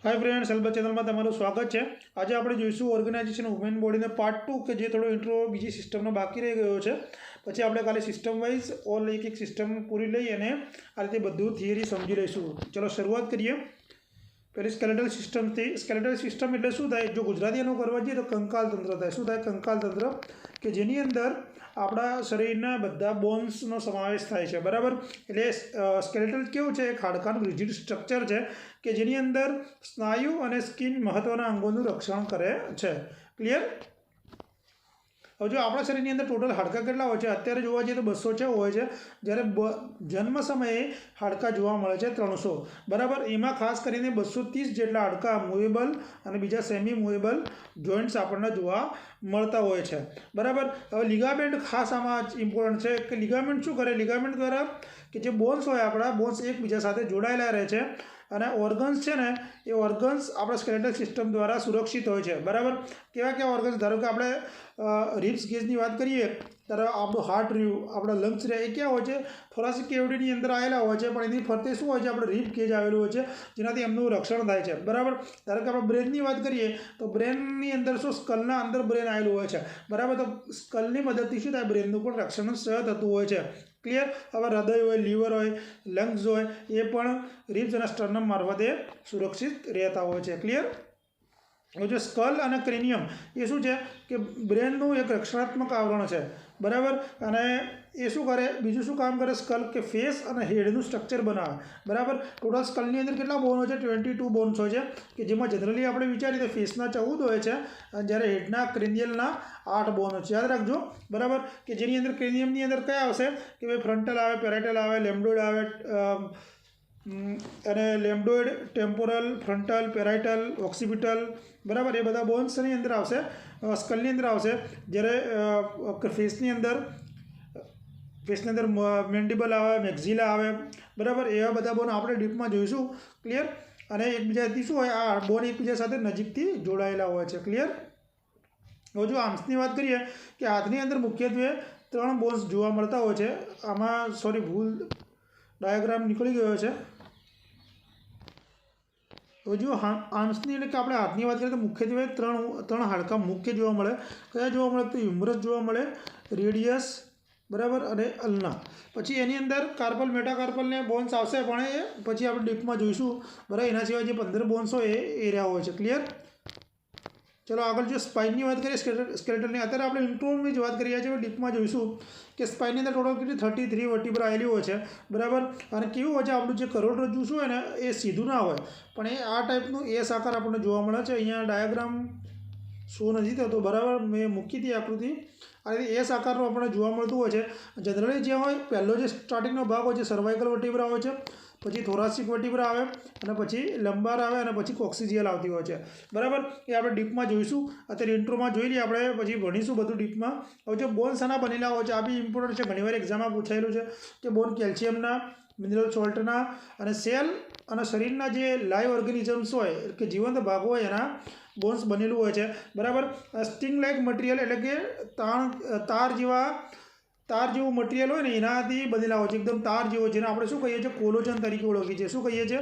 Hi friends, help channel में तमाરું स्वागत है। आज આપણે જોઈશું ઓર્ગેનાઇઝેશન વુમેન બોડીને પાર્ટ 2 કે જે થોડો ઇન્ટ્રો બીજી સિસ્ટમનો બાકી રહી ગયો છે। પછી આપણે કાલે સિસ્ટમ વાઇઝ ઓલ એક સિસ્ટમ પૂરી લઈ અને આ રીતે બધું થિયરી સમજી લઈશું। ચલો શરૂઆત કરીએ। પહેલી સ્કેલેટલ સિસ્ટમ थी। સ્કેલેટલ સિસ્ટમ એટલે શું થાય? જો ગુજરાતીમાં કરવા જઈએ તો કંકાલ તંત્ર થાય। શું થાય? કંકાલ તંત્ર કે જેની અંદર આપણા શરીરના બધા બોન્સનો સમાવેશ થાય છે, બરાબર। એટલે સ્કેલેટલ કેવું છે? એક હાડકાનું રિજિડ સ્ટ્રક્ચર છે કે જેની અંદર સ્નાયુ અને સ્કિન મહત્વના અંગોનું રક્ષણ કરે છે। ક્લિયર? હવે જો આપણા શરીરની અંદર ટોટલ હાડકા કેટલા હોય છે? અત્યારે જોવા જઈએ તો 206 હોય છે, જ્યારે જન્મ સમયે હાડકા જોવા મળે છે 300, બરાબર। એમાં ખાસ કરીને 230 જેટલા હાડકા મૂવેબલ અને બીજા સેમી મૂવેબલ જોઈન્ટ્સ આપણને જોવા મળતા હોય છે, બરાબર। હવે લિગામેન્ટ ખાસ આમાં ઇમ્પોર્ટન્ટ છે કે લિગામેન્ટ શું કરે? લિગામેન્ટ દ્વારા કે જે બોન્સ હોય આપણા બોન્સ એકબીજા સાથે જોડાયેલા રહે છે અને ઓર્ગન્સ છે ને એ ઓર્ગન્સ આપણા સ્કેલેટલ સિસ્ટમ દ્વારા સુરક્ષિત હોય છે, બરાબર। કેવા કેવા ઓર્ગન્સ? ધારો કે આપણે રિબ્સ ગેજની વાત કરીએ ત્યારે આપણું હાર્ટ રહ્યું, આપણા લંગ્સ રહ્યા, એ ક્યાં હોય છે? થોરાસિક કેવિટીની અંદર આવેલા હોય છે, પણ એની ફરતે શું હોય છે? આપણે રિબ ગેજ આવેલું હોય છે, જેનાથી એમનું રક્ષણ થાય છે, બરાબર। ધારો કે આપણે બ્રેનની વાત કરીએ તો બ્રેનની અંદર શું? સ્કલના અંદર બ્રેન આવેલું હોય છે, બરાબર। તો સ્કલની મદદથી શું થાય? બ્રેનનું પણ રક્ષણ સહ થતું હોય છે। ક્લિયર? હવે હૃદય હોય, લીવર હોય, લંગ્સ હોય, એ પણ રિબ્સ અને સ્ટર્નમ મારફતે સુરક્ષિત રહેતા હોય છે। ક્લિયર? હવે જો સ્કલ અને ક્રેનિયમ એ શું છે? કે બ્રેનનું એક રક્ષણાત્મક આવરણ છે, બરાબર। અને એ શું કરે? બીજું શું કામ કરે? સ્કલ કે ફેસ અને હેડનું સ્ટ્રક્ચર બનાવે, બરાબર। ટોટલ સ્કલની અંદર કેટલા બોન હોય છે? 22 બોન્સ હોય છે, કે જેમાં જનરલી આપણે વિચારીએ તો ફેસના 14 હોય છે, અને જ્યારે હેડના ક્રેનિયલના 8 બોન હોય છે, યાદ રાખજો, બરાબર। કે જેની અંદર ક્રેનિયમની અંદર કયા આવશે? કે ભાઈ ફ્રન્ટલ આવે, પેરાઇટલ આવે, લેમ્બોઇડ આવે, અને લેમ્બોઇડ, ટેમ્પોરલ, ફ્રન્ટલ, પેરાઇટલ, ઓક્સિપિટલ, બરાબર। એ બધા બોન્સની અંદર આવશે, સ્કલની અંદર આવશે। જ્યારે ફેસની અંદર મેન્ડિબલ આવે, મેક્ઝિલા આવે, બરાબર। એવા બધા બોન આપણે ડીપમાં જોઈશું। ક્લિયર? અને એકબીજાથી શું હોય? આ બોન એકબીજા સાથે નજીકથી જોડાયેલા હોય છે। ક્લિયર? હવે જો આર્મ્સની વાત કરીએ કે હાથની અંદર મુખ્યત્વે 3 બોન્સ જોવા મળતા હોય છે। આમાં ભૂલ ડાયાગ્રામ નીકળી ગયો છે। હવે જો આર્મ્સની એટલે કે આપણે હાથની વાત કરીએ તો મુખ્યત્વે ત્રણ હાડકાં મુખ્ય જોવા મળે। કયા જોવા મળે? તો હ્યુમરસ જોવા મળે, રેડિયસ, બરાબર, અને અલ્ના। પછી એની અંદર કાર્પલ, મેટાકાર્પલને બોન્સ આવશે, પણ એ પછી આપણે ડીપમાં જોઈશું, બરાબર। એના સિવાય જે 15 બોન્સ હોય એ રહ્યા હોય છે। ક્લિયર? ચલો આગળ જો સ્પાઇનની વાત કરીએ સ્કેલેટલની, અત્યારે આપણે ઇન્ટ્રોની જ વાત કરી રહ્યા છીએ, ડીપમાં જોઈશું કે સ્પાઇનની અંદર ટોટલ કેટલી 33 વર્ટિબ્રા આવેલી હોય છે, બરાબર। અને કેવું હોય છે? આપણું જે કરોડરજ્જુ શું હોય ને એ સીધું ના હોય, પણ એ આ ટાઈપનું એસ આકાર આપણને જોવા મળે છે। અહીંયા ડાયાગ્રામ શો નથી થતો, બરાબર, મેં મૂકી હતી આકૃતિ। આ રીતે એસ આકારનું આપણને જોવા મળતું હોય છે। જનરલી જે હોય પહેલો જે સ્ટાર્ટિંગનો ભાગ હોય છે સર્વાઇકલ વર્ટિબ્રા હોય છે, પછી થોરાસિક વર્ટિબ્રા આવે, અને પછી લંબાર આવે, અને પછી કોક્સિજિયલ આવતી હોય છે, બરાબર। એ આપણે ડીપમાં જોઈશું। અત્યારે ઇન્ટ્રોમાં જોઈ લઈએ, આપણે પછી ભણીશું બધું ડીપમાં। હવે જો બોન શાના બનેલા હોય છે? આ બી ઇમ્પોર્ટન્ટ છે, ઘણીવાર એક્ઝામમાં પૂછાયેલું છે કે બોન કેલ્શિયમના, મિનરલ સોલ્ટના અને સેલ અને શરીરના જે લાઈવ ઓર્ગેનિઝમ્સ હોય કે જીવંત ભાગો હોય એના બોન્સ બનેલું હોય છે, બરાબર। સ્ટિંગ લાઇક મટીરિયલ એટલે કે તાર જેવું મટીરિયલ હોય ને એનાથી બનેલા હોય છે, એકદમ તાર જેવો, જેને આપણે શું કહીએ છીએ? કોલોજન તરીકે ઓળખીએ છીએ। શું કહીએ છીએ?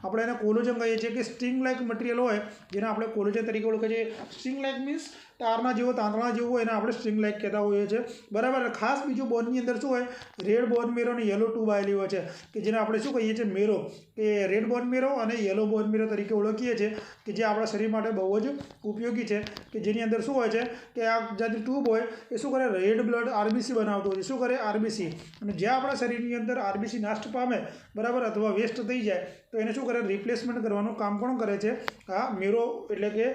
આપણે એને કોલોજન કહીએ છીએ, કે સ્ટ્રિંગ લાઇક મટીરિયલ હોય જેને આપણે કોલોજન તરીકે ઓળખીએ છીએ। સ્ટ્રિંગ લાઇક મીન્સ તારના જેવો, તાંતણા જેવું હોય એને આપણે સ્ટ્રિંગ લાઇક કહેતા હોઈએ છીએ, બરાબર। ખાસ બીજું બોનની અંદર શું હોય? રેડ બોન મેરો અને યલો ટ્યુબ આવેલી હોય છે, કે જેને આપણે શું કહીએ છીએ? મેરો, કે રેડ બોન મેરો અને યલો બોન મેરો તરીકે ઓળખીએ છીએ, કે જે આપણા શરીર માટે બહુ જ ઉપયોગી છે, કે જેની અંદર શું હોય છે? કે આ જાતની ટ્યુબ હોય એ શું કરે? રેડ બ્લડ આરબીસી બનાવતો હોય છે। શું કરે? આરબીસી। અને જ્યાં આપણા શરીરની અંદર આરબીસી નાશ પામે, બરાબર, અથવા વેસ્ટ થઈ જાય તો એને શું કરે? રિપ્લેસમેન્ટ કરવાનું કામ કોણ કરે છે? આ મેરો એટલે કે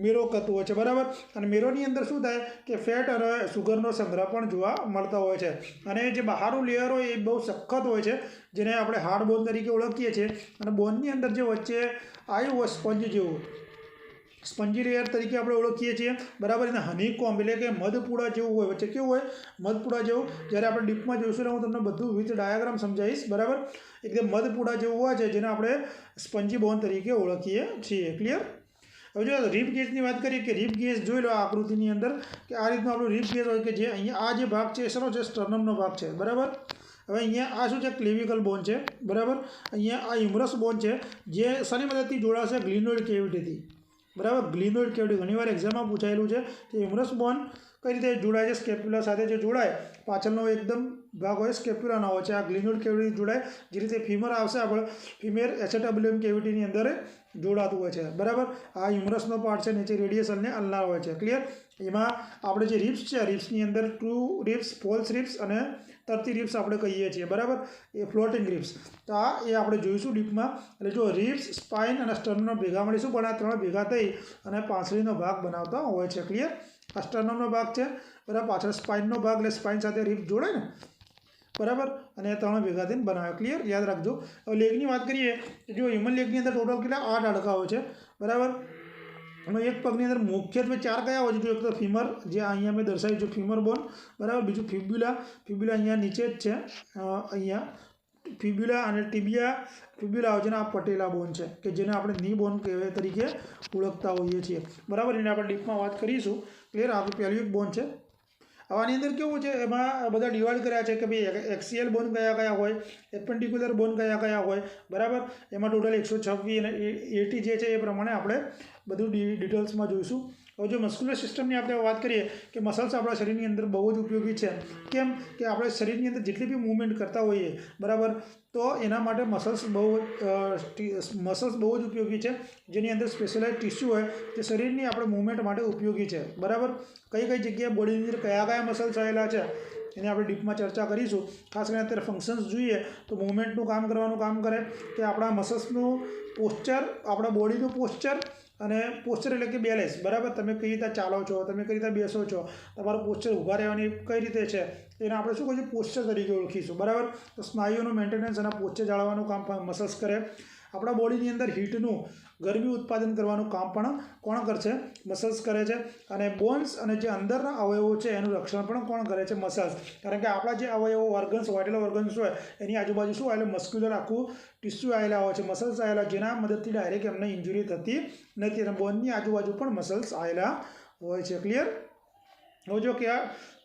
મેરો કરતું હોય છે, બરાબર। અને મેરોની અંદર શું થાય? કે ફેટ અને સુગરનો સંગ્રહ પણ જોવા મળતા હોય છે। અને જે બહારનું લેયર હોય એ બહુ સખત હોય છે, જેને આપણે હાર્ડ બોન તરીકે ઓળખીએ છીએ। અને બોનની અંદર જે વચ્ચે આવ્યું હોય સ્પંજ જેવું, સ્પંજી લેયર તરીકે આપણે ઓળખીએ છીએ, બરાબર। એને હનીકોમ્બ એટલે કે મધપૂડા જેવું હોય, વચ્ચે કેવું હોય? મધપૂડા જેવું। જ્યારે આપણે ડીપમાં જોઈશું ને હું તમને બધું વિથ ડાયાગ્રામ સમજાવીશ, બરાબર। એકદમ મધપૂડા જેવું હોય છે, જેને આપણે સ્પંજી બોન તરીકે ઓળખીએ છીએ। ક્લિયર? હવે જો રિબ ગેજની વાત કરીએ કે રિબ ગેજ જોઈ લો આ આકૃતિની અંદર, કે આ રીતનું આપણું રિબ ગેજ હોય, કે જે અહીંયા આ જે ભાગ છે એ શેનો છે? સ્ટર્નમનો ભાગ છે, બરાબર। હવે અહીંયા આ શું છે ક્લેવિકલ બોન છે બરાબર। અહીંયા આ હ્યુમરસ બોન છે જે શેની મદદથી જોડાશે ગ્લિનોઇડ કેવિટીથી બરાબર। ગ્લિનોઇડ કેવિટી ઘણીવાર એક્ઝામમાં પૂછાયેલું છે કે હ્યુમરસ બોન કઈ રીતે જોડાય છે સ્કેપ્યુલા સાથે જે જોડાય પાછળનો એકદમ ભાગ હોય સ્કેપ્યુલાનો હોય છે આ ગ્લિનોઇડ કેવિટી જોડાય જે રીતે ફીમર આવશે આપણે ફીમેર એસેટાબુલમ કેવિટીની અંદર જોડાતું હોય છે બરાબર। આ હ્યુમરસનો પાર્ટ છે નીચે રેડિયસ અને અલ્નાર હોય છે ક્લિયર। એમાં આપણે જે રિબ્સ છે રિબ્સની અંદર ટ્રુ રિબ્સ ફોલ્સ રિબ્સ અને તરતી રિબ્સ આપણે કહીએ છીએ બરાબર એ ફ્લોટિંગ રિબ્સ। તો આ એ આપણે જોઈશું ડીપમાં। એટલે જો રિબ્સ સ્પાઇન અને સ્ટર્નમ ભેગા મળી શું બનાવે ત્રણ ભેગા થઈ અને પાંસળીનો ભાગ બનાવતા હોય છે ક્લિયર। આ સ્ટર્નમનો ભાગ છે બરાબર પાછળ સ્પાઇનનો ભાગ એટલે સ્પાઇન સાથે રિબ્સ જોડાય ને બરાબર અને એ ત્રણ ભેગા થઈને બનાવે ક્લિયર યાદ રાખજો। હવે લેગની વાત કરીએ જો હ્યુમન લેગની અંદર ટોટલ કેટલા 8 હાડકાં હોય છે બરાબર। એમાં એક પગની અંદર મુખ્યત્વે 4 કયા હોય છે જો એક તો ફીમર જે અહીંયા મેં દર્શાવ્યું છે ફીમર બોન બરાબર। બીજું ફિબ્યુલા ફિબ્યુલા અહીંયા નીચે જ છે અહીંયા ફિબ્યુલા અને ફિબ્યુલા આવે છે ને આ પટેલા બોન છે કે જેને આપણે ની બોન કહેવાય તરીકે ઓળખતા હોઈએ છીએ બરાબર। એને આપણે ડીપમાં વાત કરીશું ક્લિયર। આ પેલ્વિક બોન છે। હવે આની અંદર કેવું છે એમાં બધા ડિવાઈડ કર્યા છે કે ભાઈ એક્સિયલ બોન કયા કયા હોય એપેન્ડિક્યુલર બોન કયા કયા હોય બરાબર। એમાં ટોટલ 126 અને 80 જે છે એ પ્રમાણે આપણે બધું ડિટેલ્સમાં જોઈશું। હવે જો મસ્ક્યુલર સિસ્ટમની આપણે વાત કરીએ કે મસલ્સ આપણા શરીરની અંદર બહુ જ ઉપયોગી છે કેમ કે આપણે શરીરની અંદર જેટલી બી મૂવમેન્ટ કરતા હોઈએ બરાબર તો એના માટે મસલ્સ બહુ જ ઉપયોગી છે જેની અંદર સ્પેશિયલાઇઝ ટિશ્યુ હોય જે શરીરની આપણે મૂવમેન્ટ માટે ઉપયોગી છે બરાબર। કઈ કઈ જગ્યાએ બોડીની અંદર કયા કયા મસલ્સ આવેલા છે એની આપણે ડીપમાં ચર્ચા કરીશું। ખાસ કરીને અત્યારે ફંક્શન્સ જોઈએ તો મૂવમેન્ટનું કામ કરવાનું કામ કરે કે આપણા મસલ્સનું પોસ્ચર આપણા બોડીનું પોસ્ચર અને પોસ્ચર એટલે કે બેલેન્સ બરાબર। તમે કઈ રીતે ચાલો છો તમે કઈ રીતે બેસો છો તમારું પોસ્ચર ઊભા રહેવાની કઈ રીતે છે એને આપણે શું કહીશું પોસ્ચર તરીકે ઓળખીશું બરાબર। તો સ્નાયુઓનું મેન્ટેનન્સ અને પોસ્ચર જાળવવાનું કામ મસલ્સ કરે। આપણા બોડીની અંદર હીટનું ગરમી ઉત્પાદન કરવાનું કામ પણ કોણ કરશે મસલ્સ કરે છે। અને બોન્સ અને જે અંદરના અવયવો છે એનું રક્ષણ પણ કોણ કરે છે મસલ્સ। કારણ કે આપણા જે અવયવો ઓર્ગન્સ વાઇટલ ઓર્ગન્સ હોય એની આજુબાજુ શું આવેલું મસ્ક્યુલર આખું ટિશ્યુ આવેલા હોય છે મસલ્સ આવેલા જેના મદદથી ડાયરેક્ટ એમને ઇન્જુરી થતી નથી અને બોનની આજુબાજુ પણ મસલ્સ આવેલા હોય છે ક્લિયર। હવે જો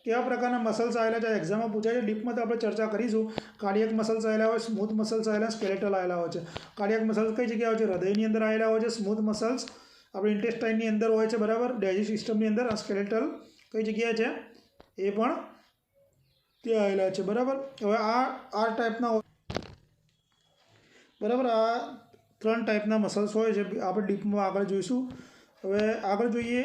કેવા પ્રકારના મસલ્સ આવેલા છે એક્ઝામમાં પૂછાય છે ડીપમાં તો આપણે ચર્ચા કરીશું। કાર્ડિયક મસલ્સ આવેલા હોય સ્મૂથ મસલ્સ આવેલા સ્કેલેટલ આવેલા હોય છે। કાર્ડિયક મસલ્સ કઈ જગ્યાએ હોય છે હૃદયની અંદર આવેલા હોય છે। સ્મૂથ મસલ્સ આપણે ઇન્ટેસ્ટાઇનની અંદર હોય છે બરાબર ડાયજેસ્ટિવ સિસ્ટમની અંદર સ્કેલેટલ કઈ જગ્યાએ છે એ પણ ત્યાં આવેલા છે બરાબર। હવે આ ટાઈપના બરાબર આ 3 ટાઈપના મસલ્સ હોય છે આપણે ડીપમાં આગળ જોઈશું। હવે આગળ જોઈએ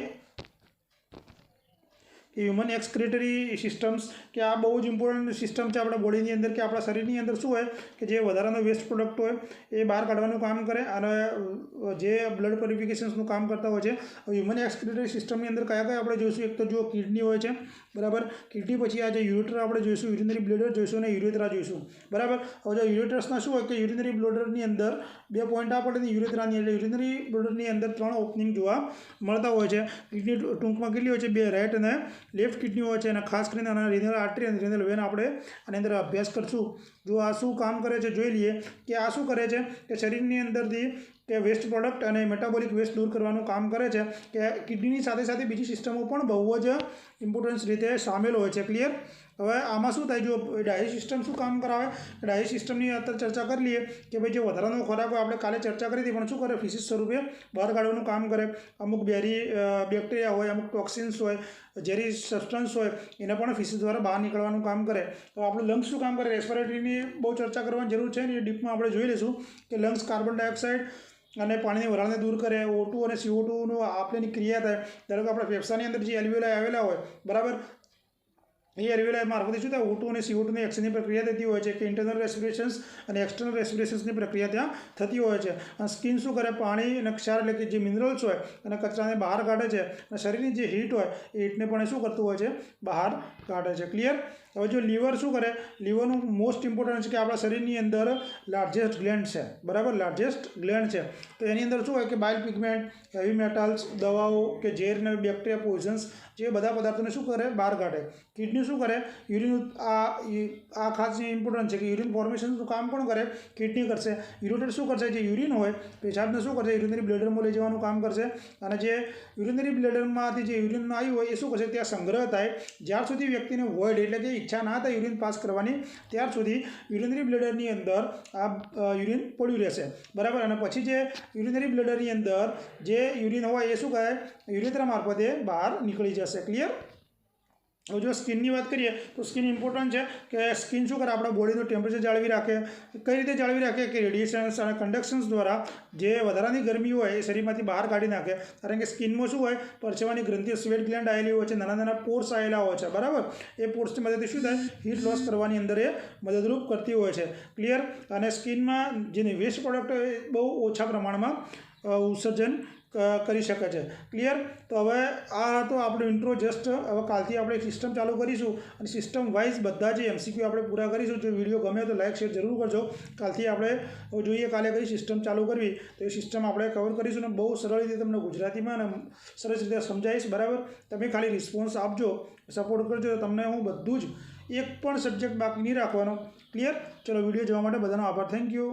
કે હ્યુમન એક્સક્રેટરી સિસ્ટમ્સ કે આ બહુ જ ઇમ્પોર્ટન્ટ સિસ્ટમ છે આપણા બોડીની અંદર કે આપણા શરીરની અંદર શું હોય કે જે વધારાનો વેસ્ટ પ્રોડક્ટ હોય એ બહાર કાઢવાનું કામ કરે અને જે બ્લડ પ્યોરિફિકેશન્સનું કામ કરતા હોય છે। હ્યુમન એક્સક્રેટરી સિસ્ટમની અંદર કયા કયા આપણે જોઈશું એક તો જો કિડની હોય છે બરાબર કિડની પછી આ જે યુરેટર આપણે જોઈશું યુરિનરી બ્લેડર જોઈશું અને યુરેથ્રા જોઈશું બરાબર। હવે જો યુરેટર્સના શું હોય કે યુરિનરી બ્લેડરની અંદર 2 પોઈન્ટ આપણે યુરેથ્રાની એટલે યુરિનરી બ્લેડરની અંદર 3 ઓપનિંગ જોવા મળતા હોય છે। કિડની ટૂંકમાં કેટલી હોય છે 2 રાઈટ અને લેફ્ટ કિડની હોય છે અને ખાસ કરીને આના રિનલ આર્ટરી અને રિનલ વેન આપણે આની અંદર અભ્યાસ કરશું। જો આ શું કામ કરે છે જોઈ લઈએ કે આ શું કરે છે કે શરીરની અંદરથી કે વેસ્ટ પ્રોડક્ટ અને મેટાબોલિક વેસ્ટ દૂર કરવાનું કામ કરે છે કે કિડનીની સાથે સાથે બીજી સિસ્ટમો પણ બહુ જ ઇમ્પોર્ટન્સ રીતે સામેલ હોય છે ક્લિયર। હવે આમાં શું થાય જો ડાયજેસ્ટ સિસ્ટમ શું કામ કરાવે ડાયજેસ્ટ સિસ્ટમની અત્યારે ચર્ચા કરી લઈએ કે ભાઈ જે વધારાનો ખોરાક હોય આપણે કાલે ચર્ચા કરી હતી પણ શું કરે ફિસિસ સ્વરૂપે બહાર કાઢવાનું કામ કરે। અમુક બેક્ટેરિયા હોય અમુક ટોક્સિન્સ હોય ઝેરી સબસ્ટન્સ હોય એને પણ ફિસિસ દ્વારા બહાર નીકળવાનું કામ કરે। તો આપણું લંગ્સ શું કામ કરે રેસ્પિરેટરીની બહુ ચર્ચા કરવાની જરૂર છે ને એ ડીપમાં આપણે જોઈ લઈશું કે લંગ્સ કાર્બન ડાયોક્સાઇડ અને પાણીની વરાળને દૂર કરે O2 અને CO2નું આપલેની ક્રિયા થાય। ધારો કે આપણા ફેફસાની અંદર જે એલ્વિયોલાઈ આવેલા હોય બરાબર એ એલ્વિયોલાઈ મારફતે શું થાય O2 અને CO2ની એક્સચેન્જની પ્રક્રિયા થતી હોય છે કે ઇન્ટરનલ રેસ્પિરેશન્સ અને એક્સટર્નલ રેસ્પિરેશન્સની પ્રક્રિયા ત્યાં થતી હોય છે। અને સ્કિન શું કરે પાણી અને ક્ષાર એટલે કે જે મિનરલ્સ હોય અને કચરાને બહાર કાઢે છે અને શરીરની જે હીટ હોય એ હીટને પણ શું કરતું હોય છે બહાર કાઢે છે ક્લિયર। હવે જો લીવર શું કરે લીવરનું મોસ્ટ ઇમ્પોર્ટન્ટ છે કે આપણા શરીરની અંદર લાર્જેસ્ટ ગ્લેન્ડ છે બરાબર લાર્જેસ્ટ ગ્લેન્ડ છે તો એની અંદર શું હોય કે બાઇલ પિગમેન્ટ હેવી મેટલ્સ દવાઓ કે ઝેર ને બેક્ટેરિયા પોઈઝન્સ જે બધા પદાર્થોને શું કરે બહાર કાઢે। કિડની શું કરે યુરિન આ ખાસ ઇમ્પોર્ટન્ટ છે કે યુરિન ફોર્મેશનનું કામ કોણ કરે કિડની કરશે। યુરેટર શું કરશે જે યુરિન હોય પેશાબને શું કરશે યુરિનરી બ્લેડરમાં લઈ જવાનું કામ કરશે અને જે યુરિનરી બ્લેડરમાંથી જે યુરિન આવ્યું હોય એ શું કરશે ત્યાં સંગ્રહ થાય જ્યાર સુધી વ્યક્તિને વોઇડ એટલે કે ઈચ્છા ના થાય યુરિન પાસ કરવાની ત્યાર સુધી યુરિનરી બ્લેડરની અંદર આ યુરિન પડ્યું રહેશે, બરાબર. અને પછી જે યુરિનરી બ્લેડરની અંદર જે યુરિન હોય એ શું કહે, યુરેથ્રા મારફતે બહાર નીકળી જશે. ક્લિયર. હવે જો સ્કિનની વાત કરીએ તો સ્કિન ઇમ્પોર્ટન્ટ છે કે સ્કિન શું કરે, આપણા બોડીનું ટેમ્પરેચર જાળવી રાખે. કઈ રીતે જાળવી રાખે કે રેડિયેશન્સ અને કન્ડક્શન્સ દ્વારા જે વધારાની ગરમી હોય એ શરીરમાંથી બહાર કાઢી નાખે. કારણ કે સ્કિનમાં શું હોય, પરસેવાની ગ્રંથિઓ, સ્વેટ ગ્લેન્ડ આવેલી હોય છે, નાના નાના પોર્સ આવેલા હોય છે, બરાબર. એ પોર્સની મદદથી શું થાય, હીટ લોસ કરવાની અંદર એ મદદરૂપ કરતી હોય છે. ક્લિયર. અને સ્કિનમાં જેની વેસ્ટ પ્રોડક્ટ બહુ ઓછા પ્રમાણમાં ઉત્સર્જન કરી શકે છે. ક્લિયર. તો હવે આ તો આપણું ઇન્ટ્રો જસ્ટ. હવે કાલથી આપણે સિસ્ટમ ચાલુ કરીશું અને સિસ્ટમ વાઇઝ બધા જે MCQ આપણે પૂરા કરીશું. જો વિડીયો ગમે તો લાઇક શેર જરૂર કરજો. કાલથી આપણે જોઈએ કાલે કઈ સિસ્ટમ ચાલુ કરવી તો એ સિસ્ટમ આપણે કવર કરીશું અને બહુ સરળ રીતે તમને ગુજરાતીમાં અને સરસ રીતે સમજાવીશ, બરાબર. તમે ખાલી રિસ્પોન્સ આપજો, સપોર્ટ કરજો, તમને હું બધું જ એક પણ સબ્જેક્ટ બાકી નહીં રાખવાનો. ક્લિયર. ચલો, વિડીયો જોવા માટે બધાનો આભાર. Thank you.